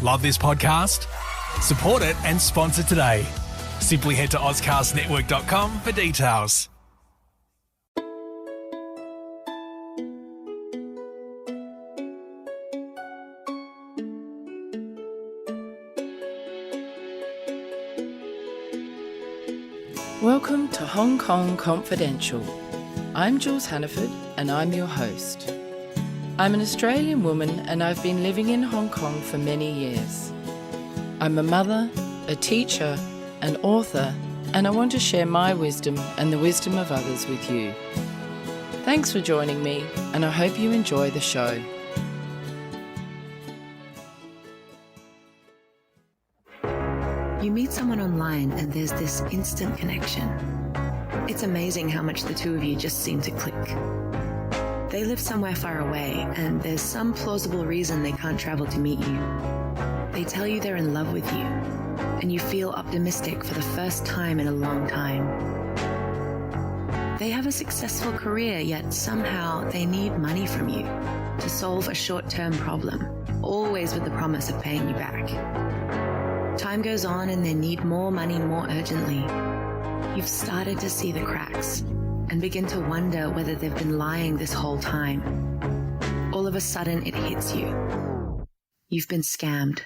Love this podcast? Support it and sponsor today. Simply head to ozcastnetwork.com for details. Welcome to Hong Kong Confidential. I'm Jules Hannaford and I'm your host. I'm an Australian woman and I've been living in Hong Kong for many years. I'm a mother, a teacher, an author, and I want to share my wisdom and the wisdom of others with you. Thanks for joining me and I hope you enjoy the show. You meet someone online and there's this instant connection. It's amazing how much the two of you just seem to click. They live somewhere far away and there's some plausible reason they can't travel to meet you. They tell you they're in love with you and you feel optimistic for the first time in a long time. They have a successful career, yet somehow they need money from you to solve a short-term problem, always with the promise of paying you back. Time goes on and they need more money more urgently. You've started to see the cracks and begin to wonder whether they've been lying this whole time. All of a sudden it hits you. You've been scammed.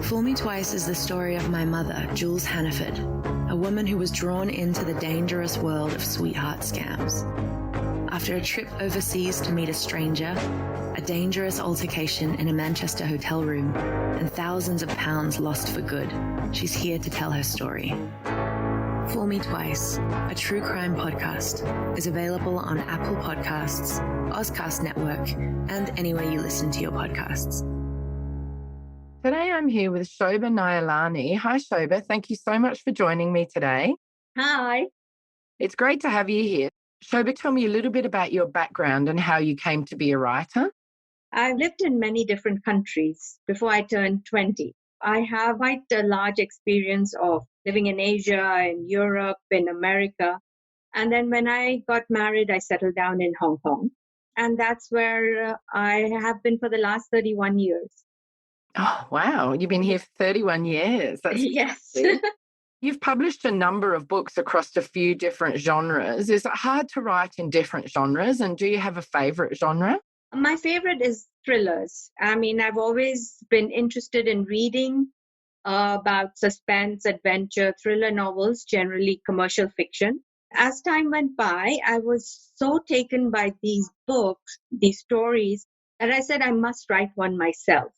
Fool Me Twice is the story of my mother, Jules Hannaford, a woman who was drawn into the dangerous world of sweetheart scams. After a trip overseas to meet a stranger, a dangerous altercation in a Manchester hotel room, and thousands of pounds lost for good, she's here to tell her story. Fool Me Twice, a true crime podcast, is available on Apple Podcasts, Ozcast Network, and anywhere you listen to your podcasts. Today I'm here with Shobha Nihalani. Hi Shobha, thank you so much for joining me today. Hi. It's great to have you here. Shobha, tell me a little bit about your background and how you came to be a writer. I've lived in many different countries before I turned 20. I have quite a large experience of living in Asia, in Europe, in America. And then when I got married, I settled down in Hong Kong. And that's where I have been for the last 31 years. Oh, wow. You've been here for 31 years. That's Yes. You've published a number of books across a few different genres. Is it hard to write in different genres? And do you have a favorite genre? My favorite is thrillers. I mean, I've always been interested in reading about suspense, adventure, thriller novels, generally commercial fiction. As time went by, I was so taken by these books, these stories, that I said I must write one myself.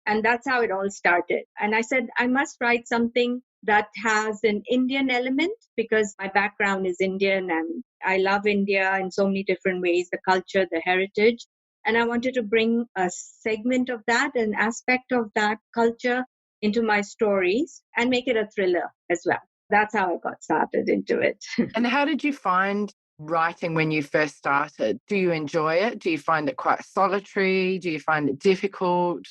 And that's how it all started. And I said, I must write something that has an Indian element because my background is Indian and I love India in so many different ways, the culture, the heritage. And I wanted to bring a segment of that, an aspect of that culture into my stories and make it a thriller as well. That's how I got started into it. And how did you find writing when you first started? Do you enjoy it? Do you find it quite solitary? Do you find it difficult?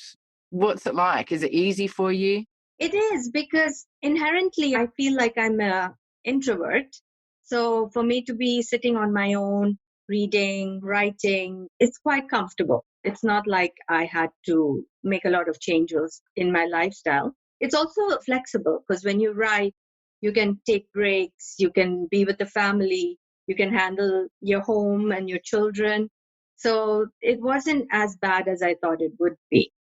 What's it like? Is it easy for you? It is because inherently I feel like I'm an introvert. So for me to be sitting on my own, reading, writing, it's quite comfortable. It's not like I had to make a lot of changes in my lifestyle. It's also flexible because when you write, you can take breaks, you can be with the family, you can handle your home and your children. So it wasn't as bad as I thought it would be.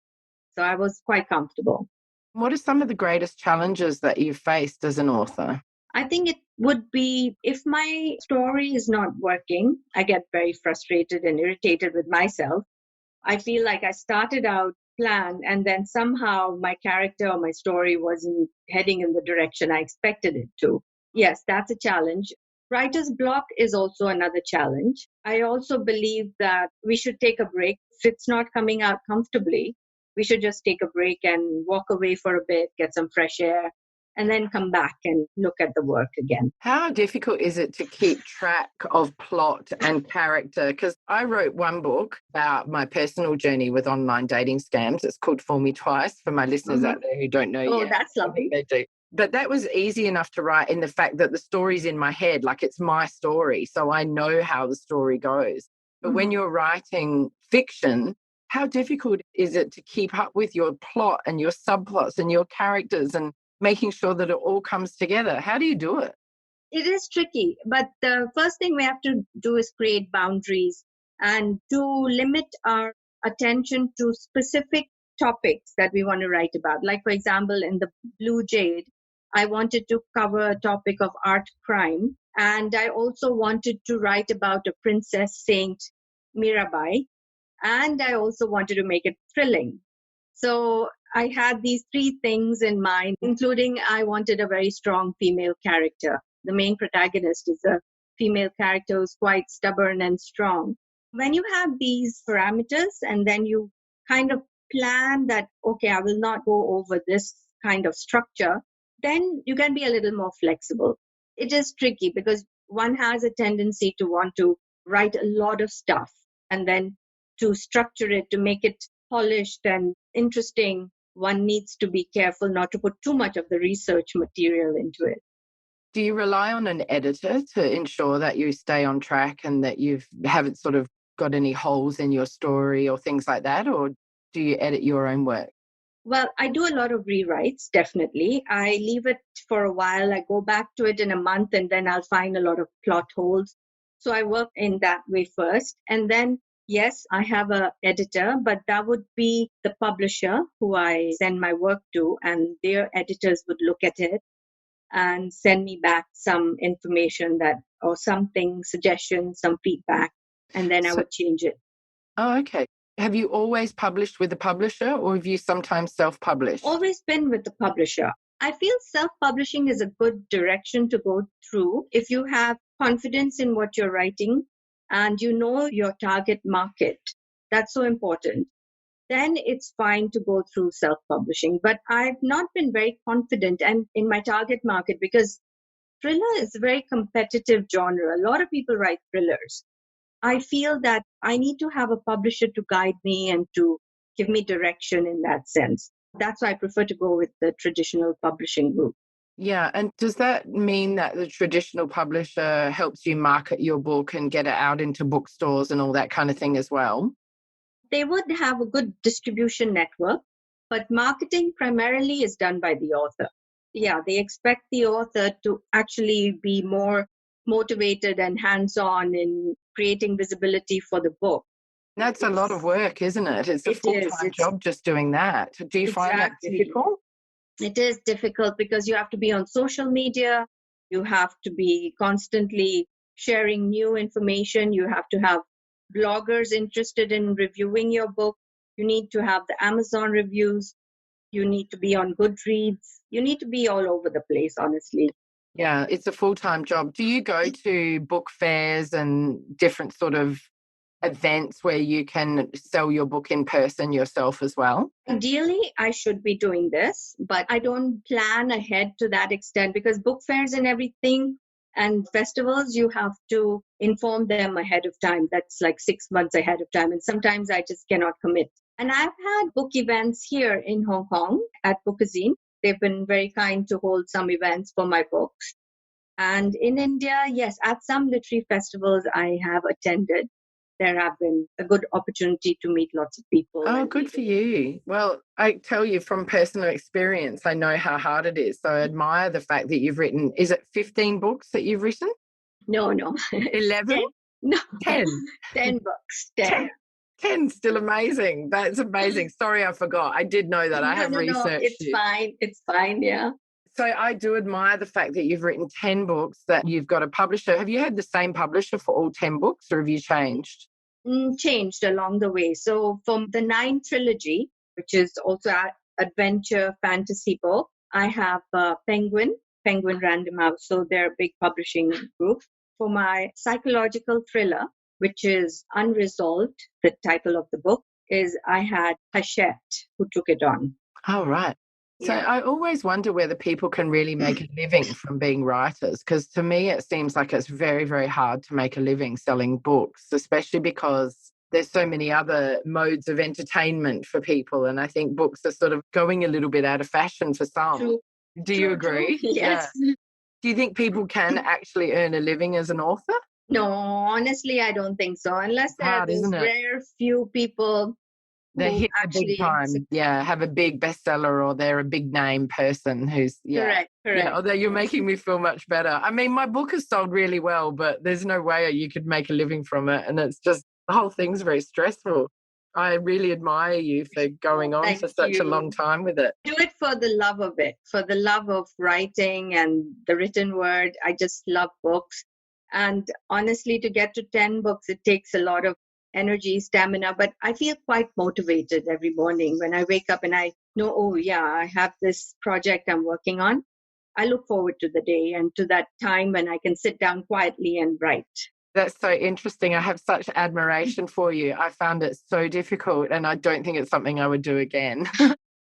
So I was quite comfortable. What are some of the greatest challenges that you've faced as an author? I think it would be if my story is not working, I get very frustrated and irritated with myself. I feel like I started out planned and then somehow my character or my story wasn't heading in the direction I expected it to. Yes, that's a challenge. Writer's block is also another challenge. I also believe that we should take a break. If it's not coming out comfortably, we should just take a break and walk away for a bit, get some fresh air, and then come back and look at the work again. How difficult is it to keep track of plot and character? Because I wrote one book about my personal journey with online dating scams. It's called Fool Me Twice for my listeners out there who don't know yet. Oh, that's lovely. They do. But that was easy enough to write in the fact that the story's in my head, like it's my story. So I know how the story goes. But when you're writing fiction, How difficult is it to keep up with your plot and your subplots and your characters and making sure that it all comes together? How do you do it? It is tricky, but the first thing we have to do is create boundaries and to limit our attention to specific topics that we want to write about. Like, for example, in the Blue Jade, I wanted to cover a topic of art crime, and I also wanted to write about a princess saint, Mirabai, and I also wanted to make it thrilling. So I had these three things in mind, including I wanted a very strong female character. The main protagonist is a female character who's quite stubborn and strong. When you have these parameters and then you kind of plan that, okay, I will not go over this kind of structure, then you can be a little more flexible. It is tricky because one has a tendency to want to write a lot of stuff and then to structure it, to make it polished and interesting, one needs to be careful not to put too much of the research material into it. Do you rely on an editor to ensure that you stay on track and that you haven't sort of got any holes in your story or things like that? Or do you edit your own work? Well, I do a lot of rewrites, definitely. I leave it for a while. I go back to it in a month and then I'll find a lot of plot holes. So I work in that way first. And then, yes, I have an editor, but that would be the publisher who I send my work to, and their editors would look at it and send me back some information that, or something, suggestions, some feedback, and then I would change it. Oh, okay. Have you always published with a publisher or have you sometimes self-published? Always been with the publisher. I feel self-publishing is a good direction to go through if you have confidence in what you're writing and you know your target market. That's so important. Then it's fine to go through self-publishing. But I've not been very confident and in my target market because thriller is a very competitive genre. A lot of people write thrillers. I feel that I need to have a publisher to guide me and to give me direction in that sense. That's why I prefer to go with the traditional publishing route. Yeah. And does that mean that the traditional publisher helps you market your book and get it out into bookstores and all that kind of thing as well? They would have a good distribution network, but marketing primarily is done by the author. Yeah, they expect the author to actually be more motivated and hands-on in creating visibility for the book. That's a lot of work, isn't it? It's a full-time job just doing that. Do you find that difficult? It is difficult because you have to be on social media. You have to be constantly sharing new information. You have to have bloggers interested in reviewing your book. You need to have the Amazon reviews. You need to be on Goodreads. You need to be all over the place, honestly. Yeah, it's a full-time job. Do you go to book fairs and different sort of events where you can sell your book in person yourself as well? Ideally, I should be doing this, but I don't plan ahead to that extent because book fairs and everything and festivals, you have to inform them ahead of time. That's like 6 months ahead of time. And sometimes I just cannot commit. And I've had book events here in Hong Kong at Bookazine. They've been very kind to hold some events for my books. And in India, yes, at some literary festivals I have attended. There have been a good opportunity to meet lots of people. Oh, good for you. Well, I tell you from personal experience, I know how hard it is. So I admire the fact that you've written, is it 15 books that you've written? No. 11? No. 10. 10 books. 10. 10, still amazing. That's amazing. Sorry, I forgot. I did know that. I have researched it's you. Fine. It's fine, yeah. So I do admire the fact that you've written 10 books, that you've got a publisher. Have you had the same publisher for all 10 books or have you changed? Changed along the way. So from the 9 trilogy, which is also an adventure fantasy book, I have Penguin Random House. So they're a big publishing group. For my psychological thriller, which is Unresolved, the title of the book, is I had Hachette, who took it on. Oh, right. So I always wonder whether people can really make a living from being writers, because to me it seems like it's very, very hard to make a living selling books, especially because there's so many other modes of entertainment for people. And I think books are sort of going a little bit out of fashion for some. True. Do you agree? Yes. Yeah. Do you think people can actually earn a living as an author? No, honestly, I don't think so. Unless there are those rare few people They who hit the big actually time. Yeah, have a big bestseller, or they're a big name person who's, correct. Yeah, although you're making me feel much better. I mean, my book has sold really well, but there's no way you could make a living from it. And it's just, the whole thing's very stressful. I really admire you for going on Thank for such a long you. time with it. Do it for the love of it, for the love of writing and the written word. I just love books. And honestly, to get to 10 books, it takes a lot of energy, stamina, but I feel quite motivated every morning when I wake up and I know, oh, yeah, I have this project I'm working on. I look forward to the day and to that time when I can sit down quietly and write. That's so interesting. I have such admiration for you. I found it so difficult, and I don't think it's something I would do again.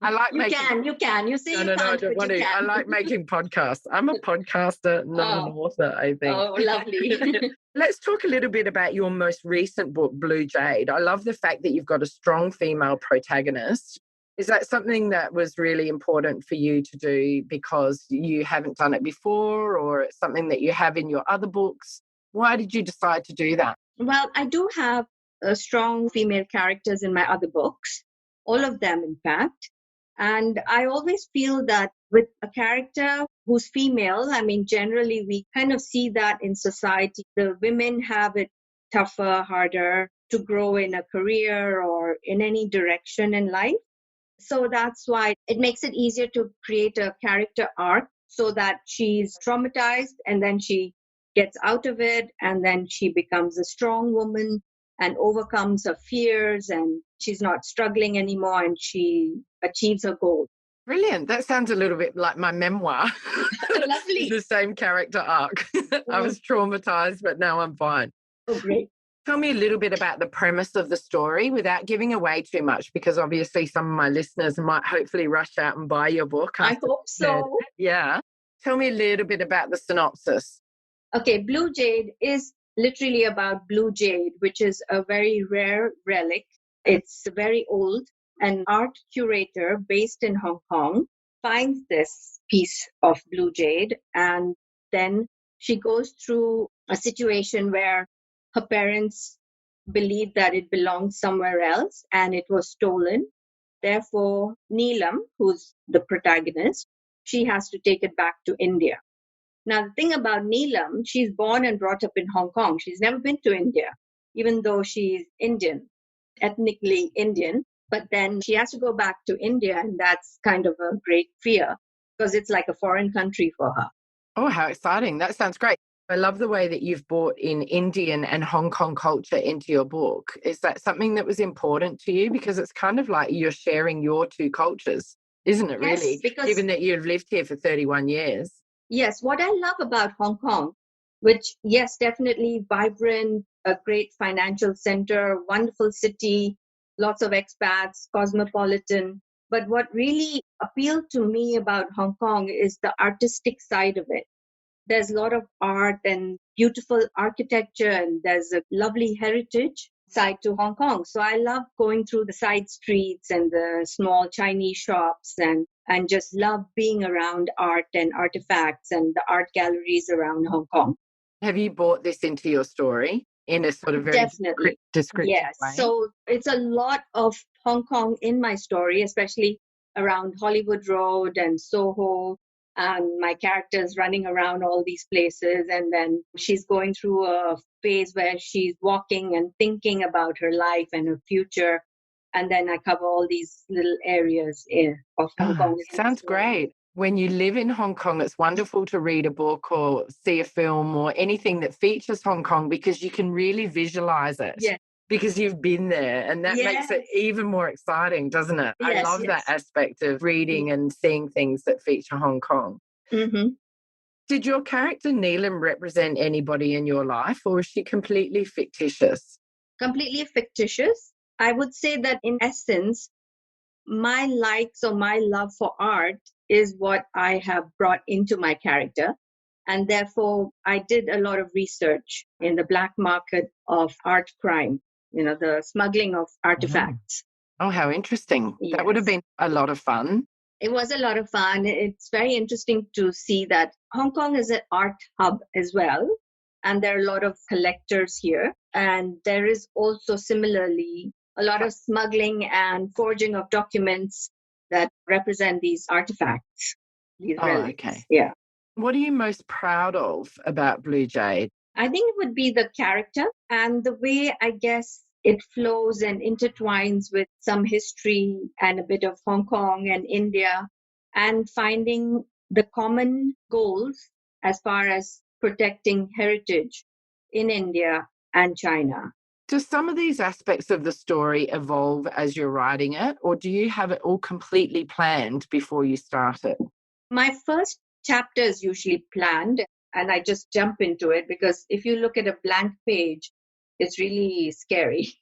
I like You can. You say No, you no, I can't, don't but want you to. I can. like making podcasts. I'm a podcaster, not an author, I think. Oh, lovely. Let's talk a little bit about your most recent book, Blue Jade. I love the fact that you've got a strong female protagonist. Is that something that was really important for you to do because you haven't done it before, or it's something that you have in your other books? Why did you decide to do that? Well, I do have strong female characters in my other books, all of them, in fact. And I always feel that with a character who's female, I mean, generally we kind of see that in society. The women have it tougher, harder to grow in a career or in any direction in life. So that's why it makes it easier to create a character arc so that she's traumatized and then she gets out of it and then she becomes a strong woman and overcomes her fears and she's not struggling anymore and she achieves her goal. Brilliant. That sounds a little bit like my memoir. Lovely. The same character arc. I was traumatized, but now I'm fine. Oh, great. Tell me a little bit about the premise of the story without giving away too much, because obviously some of my listeners might hopefully rush out and buy your book. I hope so. Yeah. Tell me a little bit about the synopsis. Okay, Blue Jade is literally about blue jade, which is a very rare relic. It's very old. An art curator based in Hong Kong finds this piece of blue jade, and then she goes through a situation where her parents believe that it belongs somewhere else and it was stolen. Therefore, Neelam, who's the protagonist, she has to take it back to India. Now, the thing about Neelam, she's born and brought up in Hong Kong. She's never been to India, even though she's Indian, ethnically Indian. But then she has to go back to India, and that's kind of a great fear because it's like a foreign country for her. Oh, how exciting. That sounds great. I love the way that you've brought in Indian and Hong Kong culture into your book. Is that something that was important to you? Because it's kind of like you're sharing your two cultures, isn't it, Yes, really? because Given that you've lived here for 31 years. yes, what I love about Hong Kong, which, yes, definitely vibrant, a great financial center, wonderful city, lots of expats, cosmopolitan. But what really appealed to me about Hong Kong is the artistic side of it. There's a lot of art and beautiful architecture, and there's a lovely heritage side to Hong Kong. So I love going through the side streets and the small Chinese shops and just love being around art and artifacts and the art galleries around Hong Kong. Have you brought this into your story in a sort of very Definitely. descriptive Yes. way? So it's a lot of Hong Kong in my story, especially around Hollywood Road and Soho. And my character's running around all these places. And then she's going through a phase where she's walking and thinking about her life and her future. And then I cover all these little areas of Hong Kong. Sounds great. When you live in Hong Kong, it's wonderful to read a book or see a film or anything that features Hong Kong because you can really visualize it. Yeah. Because you've been there, and that makes it even more exciting, doesn't it? I Yes, love that yes. aspect of reading and seeing things that feature Hong Kong. Mm-hmm. Did your character Neelam represent anybody in your life, or is she completely fictitious? Completely fictitious. I would say that in essence, my likes or my love for art is what I have brought into my character. And therefore, I did a lot of research in the black market of art crime, the smuggling of artifacts. Oh, how interesting. That would have been a lot of fun. It was a lot of fun. It's very interesting to see that Hong Kong is an art hub as well. And there are a lot of collectors here. And there is also similarly a lot of smuggling and forging of documents that represent these artifacts, these relics. Okay. Yeah. What are you most proud of about Blue Jade? I think it would be the character and the way, I guess, it flows and intertwines with some history and a bit of Hong Kong and India, and finding the common goals as far as protecting heritage in India and China. Do some of these aspects of the story evolve as you're writing it, or do you have it all completely planned before you start it? My first chapter is usually planned, and I just jump into it because if you look at a blank page, it's really scary.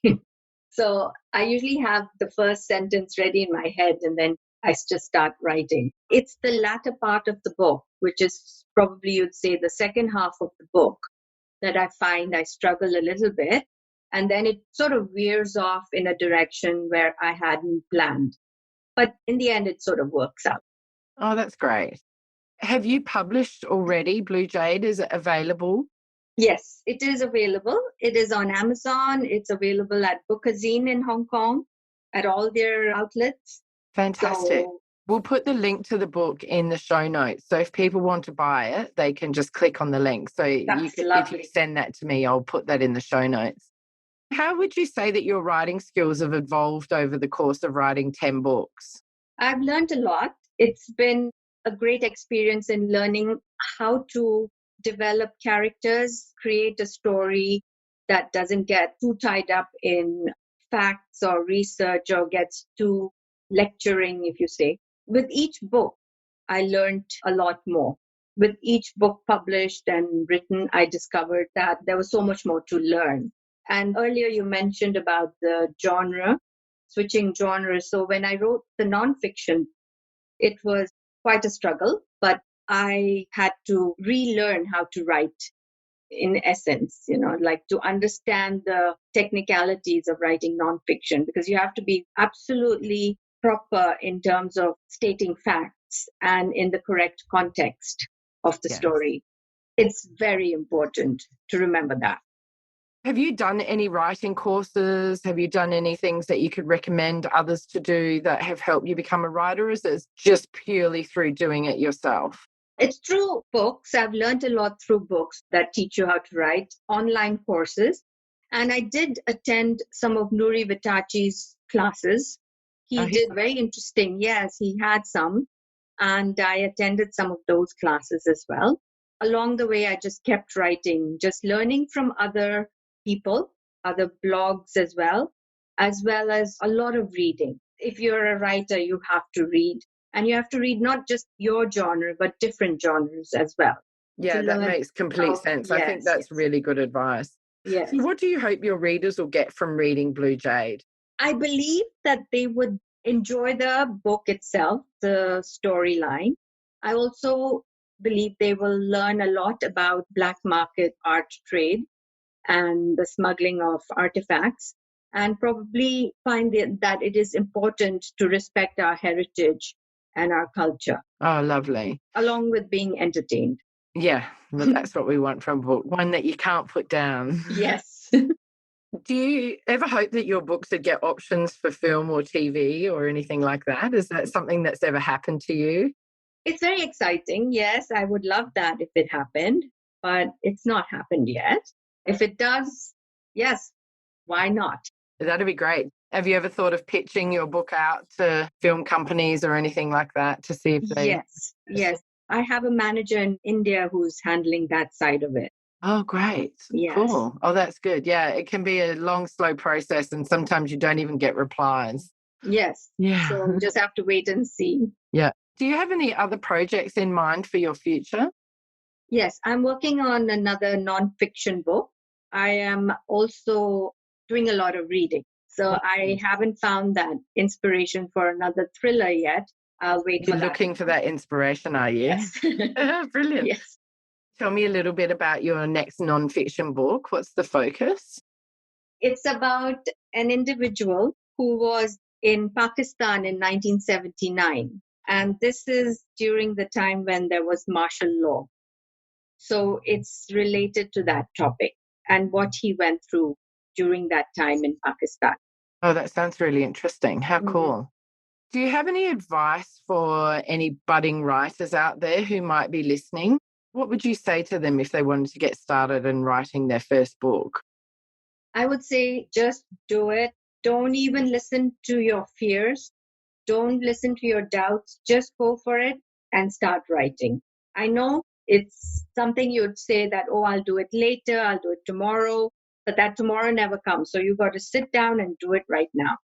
So I usually have the first sentence ready in my head and then I just start writing. It's the latter part of the book, which is probably you'd say the second half of the book, that I find I struggle a little bit. And then it sort of veers off in a direction where I hadn't planned. But in the end, it sort of works out. Oh, that's great. Have you published already, Blue Jade? Is it available? Yes, it is available. It is on Amazon. It's available at Bookazine in Hong Kong, at all their outlets. Fantastic. So, We'll put the link to the book in the show notes. So if people want to buy it, they can just click on the link. So that's if lovely. you send that to me, I'll put that in the show notes. How would you say that your writing skills have evolved over the course of writing 10 books? I've learned a lot. It's been a great experience in learning how to develop characters, create a story that doesn't get too tied up in facts or research or gets too lecturing, if you say. With each book, I learned a lot more. With each book published and written, I discovered that there was so much more to learn. And earlier you mentioned about the genre, switching genres. So when I wrote the nonfiction, it was quite a struggle, but I had to relearn how to write in essence, like to understand the technicalities of writing nonfiction, because you have to be absolutely proper in terms of stating facts and in the correct context of the story. It's very important to remember that. Have you done any writing courses? Have you done any things that you could recommend others to do that have helped you become a writer? Or is it just purely through doing it yourself? It's through books. I've learned a lot through books that teach you how to write, online courses. And I did attend some of Nuri Vitachi's classes. He did very interesting. Yes, he had some. And I attended some of those classes as well. Along the way, I just kept writing, just learning from other people, other blogs as well as a lot of reading. If you're a writer, you have to read. And you have to read not just your genre, but different genres as well. Yeah, that makes complete sense. I think that's really good advice. Yes. So what do you hope your readers will get from reading Blue Jade? I believe that they would enjoy the book itself, the storyline. I also believe they will learn a lot about black market art trade and the smuggling of artifacts, and probably find that it is important to respect our heritage and our culture. Oh, lovely. Along with being entertained. Yeah, well, that's what we want from a book, one that you can't put down. Yes. Do you ever hope that your books would get options for film or TV or anything like that? Is that something that's ever happened to you? It's very exciting. Yes, I would love that if it happened, but it's not happened yet. If it does, yes, why not? That'd be great. Have you ever thought of pitching your book out to film companies or anything like that to see if they... Yes. I have a manager in India who's handling that side of it. Oh, great. Yes. Cool. Oh, that's good. Yeah, it can be a long, slow process and sometimes you don't even get replies. Yes. Yeah. So we just have to wait and see. Yeah. Do you have any other projects in mind for your future? Yes, I'm working on another nonfiction book. I am also doing a lot of reading. So I haven't found that inspiration for another thriller yet. I'll wait for that. You're looking for that inspiration, are you? Yes. Brilliant. Yes. Tell me a little bit about your next nonfiction book. What's the focus? It's about an individual who was in Pakistan in 1979. And this is during the time when there was martial law. So it's related to that topic and what he went through during that time in Pakistan. Oh, that sounds really interesting. How cool. Do you have any advice for any budding writers out there who might be listening? What would you say to them if they wanted to get started in writing their first book? I would say just do it. Don't even listen to your fears. Don't listen to your doubts. Just go for it and start writing. I know it's something you'd say that, oh, I'll do it later, I'll do it tomorrow, but that tomorrow never comes. So you've got to sit down and do it right now.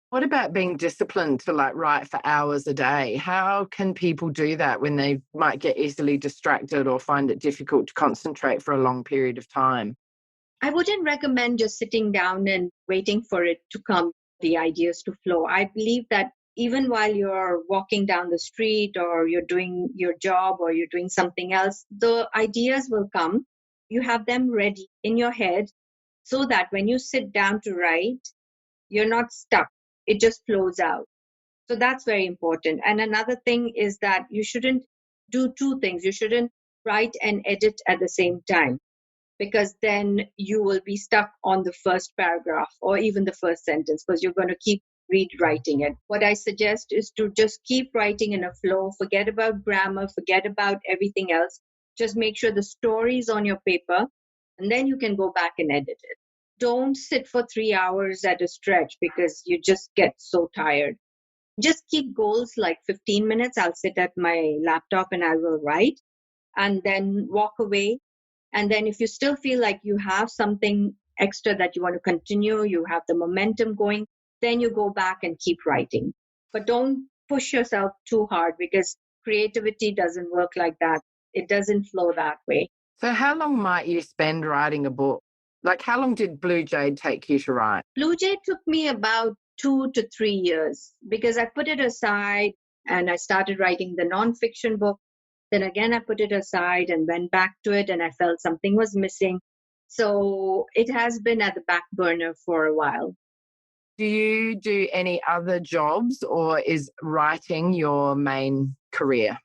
What about being disciplined to write for hours a day? How can people do that when they might get easily distracted or find it difficult to concentrate for a long period of time? I wouldn't recommend just sitting down and waiting for it to come, the ideas to flow. I believe that even while you're walking down the street or you're doing your job or you're doing something else, the ideas will come. You have them ready in your head so that when you sit down to write, you're not stuck. It just flows out. So that's very important. And another thing is that you shouldn't do two things. You shouldn't write and edit at the same time, because then you will be stuck on the first paragraph or even the first sentence because you're going to keep rewriting it. What I suggest is to just keep writing in a flow, forget about grammar, forget about everything else. Just make sure the story is on your paper, and then you can go back and edit it. Don't sit for 3 hours at a stretch because you just get so tired. Just keep goals like 15 minutes. I'll sit at my laptop and I will write and then walk away. And then if you still feel like you have something extra that you want to continue, you have the momentum going, then you go back and keep writing. But don't push yourself too hard because creativity doesn't work like that. It doesn't flow that way. So how long might you spend writing a book? How long did Blue Jade take you to write? Blue Jade took me about 2 to 3 years because I put it aside and I started writing the nonfiction book. Then again, I put it aside and went back to it and I felt something was missing. So it has been at the back burner for a while. Do you do any other jobs or is writing your main career?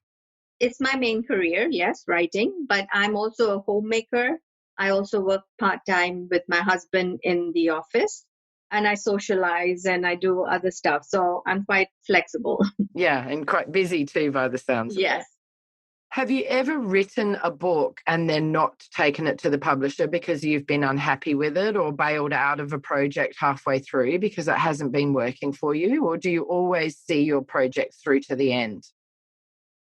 It's my main career, yes, writing, but I'm also a homemaker. I also work part-time with my husband in the office and I socialize and I do other stuff. So I'm quite flexible. Yeah, and quite busy too by the sounds of it. Yes. Have you ever written a book and then not taken it to the publisher because you've been unhappy with it or bailed out of a project halfway through because it hasn't been working for you? Or do you always see your project through to the end?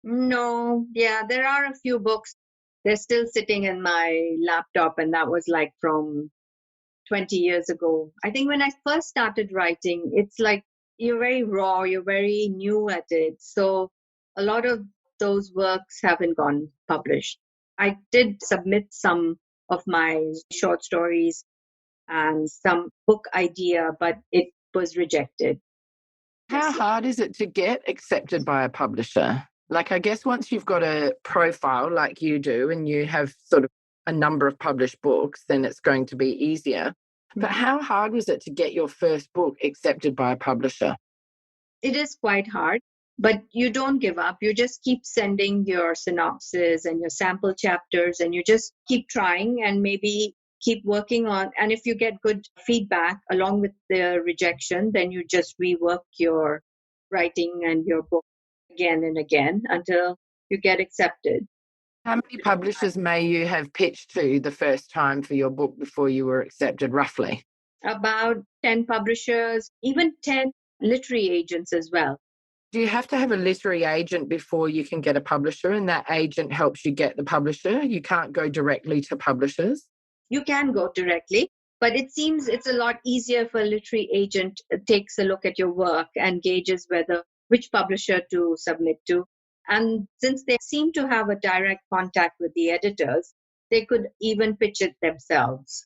No, yeah, there are a few books. They're still sitting in my laptop, and that was like from 20 years ago. I think when I first started writing, it's like you're very raw, you're very new at it. So a lot of those works haven't gone published. I did submit some of my short stories and some book idea, but it was rejected. How hard is it to get accepted by a publisher? I guess once you've got a profile like you do and you have sort of a number of published books, then it's going to be easier. But how hard was it to get your first book accepted by a publisher? It is quite hard, but you don't give up. You just keep sending your synopsis and your sample chapters, and you just keep trying and maybe keep working on. And if you get good feedback along with the rejection, then you just rework your writing and your book again and again until you get accepted. How many publishers may you have pitched to the first time for your book before you were accepted, roughly? About 10 publishers, even 10 literary agents as well. Do you have to have a literary agent before you can get a publisher and that agent helps you get the publisher? You can't go directly to publishers? You can go directly, but it seems it's a lot easier if a literary agent takes a look at your work and gauges which publisher to submit to. And since they seem to have a direct contact with the editors, they could even pitch it themselves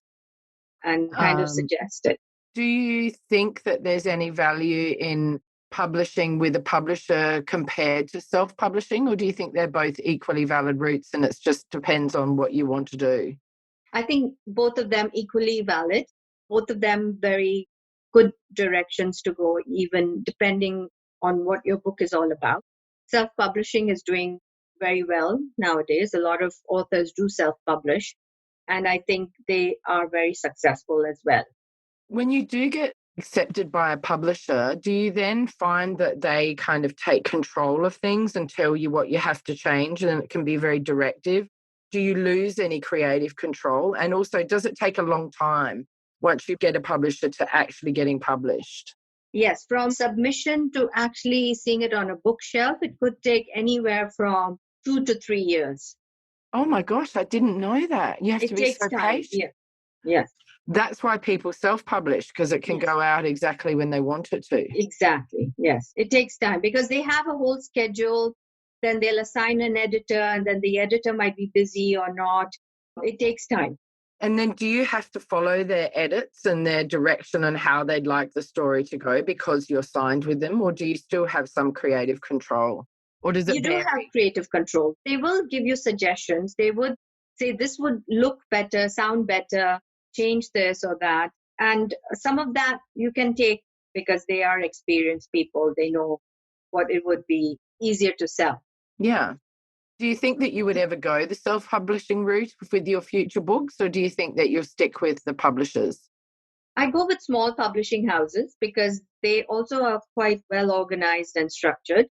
and kind of suggest it. Do you think that there's any value in publishing with a publisher compared to self-publishing, or do you think they're both equally valid routes and it just depends on what you want to do? I think both of them equally valid, both of them very good directions to go, even depending on what your book is all about. Self-publishing is doing very well nowadays. A lot of authors do self-publish, and I think they are very successful as well. When you do get accepted by a publisher, do you then find that they kind of take control of things and tell you what you have to change, and it can be very directive? Do you lose any creative control? And also, does it take a long time once you get a publisher to actually getting published? Yes, from submission to actually seeing it on a bookshelf, it could take anywhere from 2 to 3 years. Oh my gosh, I didn't know that. You have to It be takes so time. patient. Yes. That's why people self-publish, because it can Yes. go out exactly when they want it to. Exactly. Yes. It takes time because they have a whole schedule. Then they'll assign an editor, and then the editor might be busy or not. It takes time. And then do you have to follow their edits and their direction and how they'd like the story to go because you're signed with them, or do you still have some creative control? Or does it You do vary? have creative control. They will give you suggestions. They would say, this would look better, sound better, change this or that. And some of that you can take because they are experienced people. They know what it would be easier to sell. Yeah. Do you think that you would ever go the self-publishing route with your future books, or do you think that you'll stick with the publishers? I go with small publishing houses because they also are quite well organized and structured.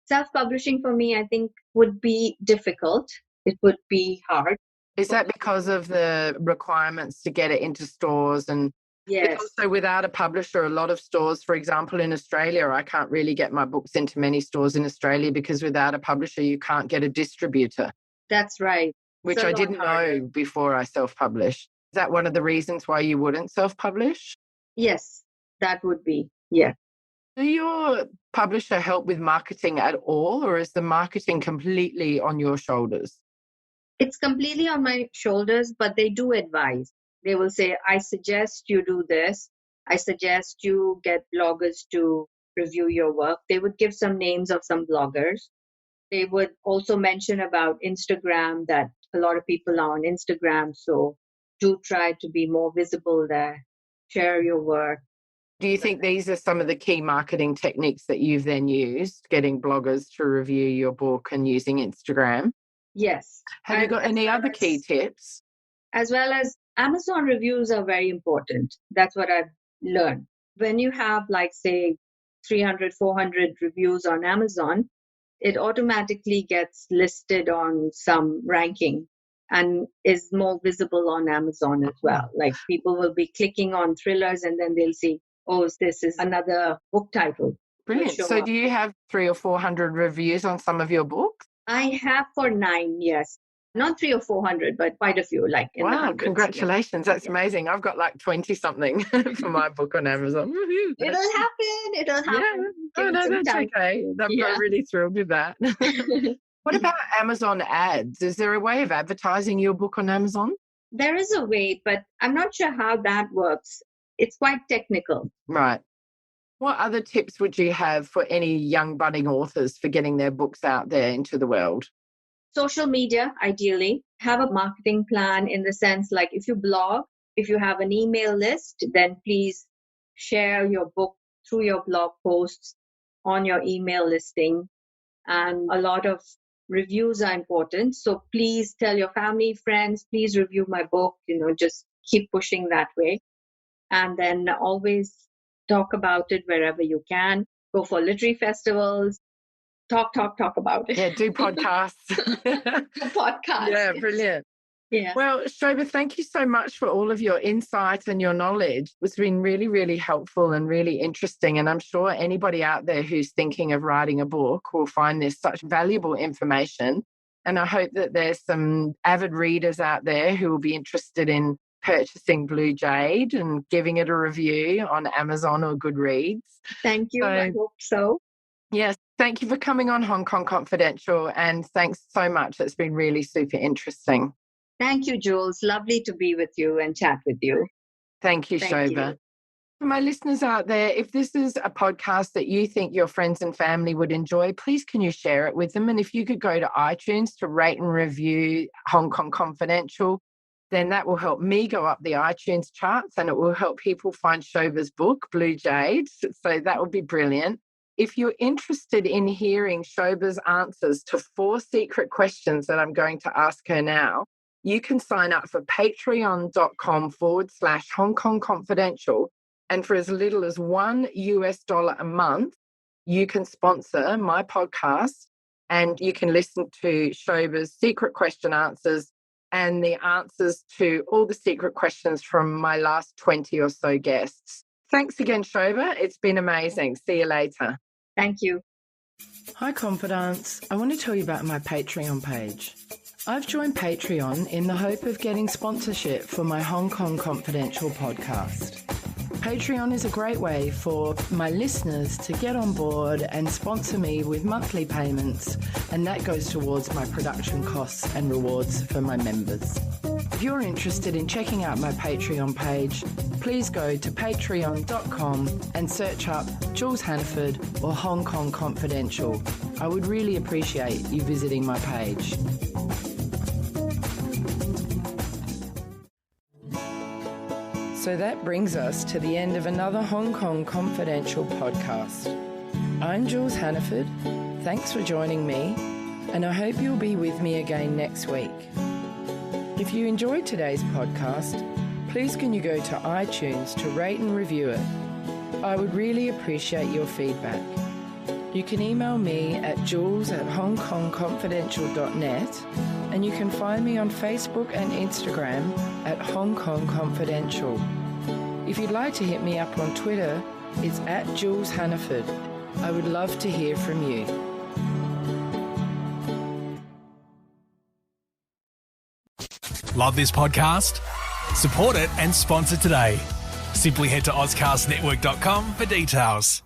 Self-publishing for me, I think, would be difficult. It would be hard. Is that because of the requirements to get it into stores? And Yes, also without a publisher, a lot of stores, for example, in Australia, I can't really get my books into many stores in Australia because without a publisher, you can't get a distributor, that's right. which It's a I lot didn't harder. know before I self-published. Is that one of the reasons why you wouldn't self-publish? Yes, that would be. Yeah. Do your publisher help with marketing at all, or is the marketing completely on your shoulders? It's completely on my shoulders, but they do advise. They will say, I suggest you do this. I suggest you get bloggers to review your work. They would give some names of some bloggers. They would also mention about Instagram, that a lot of people are on Instagram. So do try to be more visible there. Share your work. Do you think these are some of the key marketing techniques that you've then used, getting bloggers to review your book and using Instagram? Yes. Have you got any other key tips? As well as Amazon reviews are very important. That's what I've learned. When you have, like, say, 300, 400 reviews on Amazon, it automatically gets listed on some ranking and is more visible on Amazon as well. Like, people will be clicking on thrillers and then they'll see, oh, this is another book title. Brilliant. So do you have 300 or 400 reviews on some of your books? I have for 9, yes. Not 300 or 400, but quite a few, like in the Wow, hundreds. congratulations. That's amazing. I've got like 20 something for my book on Amazon. Woohoo. It'll happen. It'll happen. Yeah. Give Oh, it no, some that's time. okay. I'm Yeah. really thrilled with that. What about Amazon ads? Is there a way of advertising your book on Amazon? There is a way, but I'm not sure how that works. It's quite technical. Right. What other tips would you have for any young budding authors for getting their books out there into the world? Social media, ideally. Have a marketing plan in the sense, like, if you blog, if you have an email list, then please share your book through your blog posts on your email listing. And a lot of reviews are important. So please tell your family, friends, please review my book, just keep pushing that way. And then always talk about it wherever you can. Go for literary festivals. Talk about it. Yeah, do podcasts. Podcasts. Yeah, brilliant. Yeah. Well, Shobha, thank you so much for all of your insights and your knowledge. It's been really, really helpful and really interesting. And I'm sure anybody out there who's thinking of writing a book will find this such valuable information. And I hope that there's some avid readers out there who will be interested in purchasing Blue Jade and giving it a review on Amazon or Goodreads. Thank you. I hope so. Yes, thank you for coming on Hong Kong Confidential, and thanks so much. It's been really super interesting. Thank you, Jules. Lovely to be with you and chat with you. Thank you, Thank Shobha. you. For my listeners out there, if this is a podcast that you think your friends and family would enjoy, please can you share it with them? And if you could go to iTunes to rate and review Hong Kong Confidential, then that will help me go up the iTunes charts and it will help people find Shobha's book, Blue Jade. So that would be brilliant. If you're interested in hearing Shobha's answers to 4 secret questions that I'm going to ask her now, you can sign up for patreon.com/Hong Kong Confidential. And for as little as $1 a month, you can sponsor my podcast and you can listen to Shobha's secret question answers and the answers to all the secret questions from my last 20 or so guests. Thanks again, Shobha. It's been amazing. See you later. Thank you. Hi, Confidants. I want to tell you about my Patreon page. I've joined Patreon in the hope of getting sponsorship for my Hong Kong Confidential podcast. Patreon is a great way for my listeners to get on board and sponsor me with monthly payments, and that goes towards my production costs and rewards for my members. If you're interested in checking out my Patreon page, please go to patreon.com and search up Jules Hannaford or Hong Kong Confidential. I would really appreciate you visiting my page. So that brings us to the end of another Hong Kong Confidential podcast. I'm Jules Hannaford. Thanks for joining me, and I hope you'll be with me again next week. If you enjoyed today's podcast, please can you go to iTunes to rate and review it. I would really appreciate your feedback. You can email me at jules@hongkongconfidential.net, and you can find me on Facebook and Instagram at Hong Kong Confidential. If you'd like to hit me up on Twitter, it's at Jules Hannaford. I would love to hear from you. Love this podcast? Support it and sponsor today. Simply head to AuscastNetwork.com for details.